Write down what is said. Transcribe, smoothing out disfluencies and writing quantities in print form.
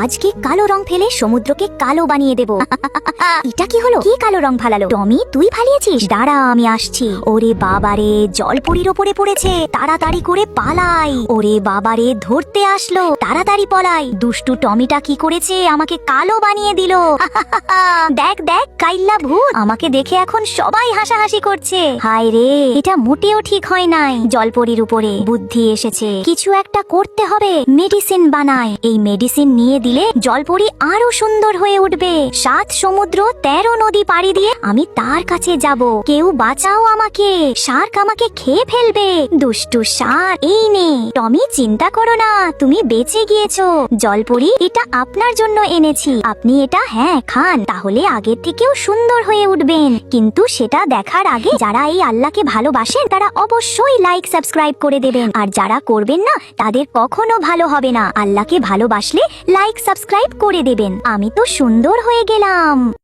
আজকে কালো রং ফেলে সমুদ্রকে কালো বানিয়ে দেব। এটা কি হলো? কি কালো রং ফালালো? টমি, তুই ফালিয়েছিস? দাঁড়া, আমি আসছি। ওরে বাবারে, জলপরীর ওপরে পড়েছে। তাড়াতাড়ি করে পালাই। ওরে বাবারে, ধরতে আসলো। তাড়াতাড়ি পলাই। দুষ্টু টমিটা কি করেছে? আমাকে কালো বানিয়ে দিল। দেখ দেখ, কাইল্লা ভূত। আমাকে দেখে এখন সবাই হাসাহাসি করছে। হায় রে, এটা মোটেও ঠিক হয় নাই। জলপরীর উপরে বুদ্ধি এসেছে, কিছু একটা করতে হবে। মেডিসিন বানাই। এই মেডিসিন নিয়ে দিলে জলপরী আরো সুন্দর হয়ে উঠবে। 7 সমুদ্র 13 নদী পাড়ি দিয়ে আমি তার কাছে যাব। কেউ বাঁচাও আমাকে, শার্ক আমাকে খেয়ে ফেলবে। দুষ্টু শার্ক, এই নে। টমি, চিন্তা করো না, তুমি বেঁচে গিয়েছো। জলপরী, এটা আপনার জন্য এনেছি। আপনি এটা খান, তাহলে আগের থেকেও সুন্দর হয়ে উঠবেন। কিন্তু সেটা দেখার আগে যারা এই আল্লাহকে ভালোবাসেন তারা অবশ্যই লাইক সাবস্ক্রাইব করে দেবেন। আর যারা করবেন না তাদের কখনো ভালো হবে না। আল্লাহকে ভালোবাসলে লাইক সাবস্ক্রাইব করে দেবেন। আমি তো সুন্দর হয়ে গেলাম।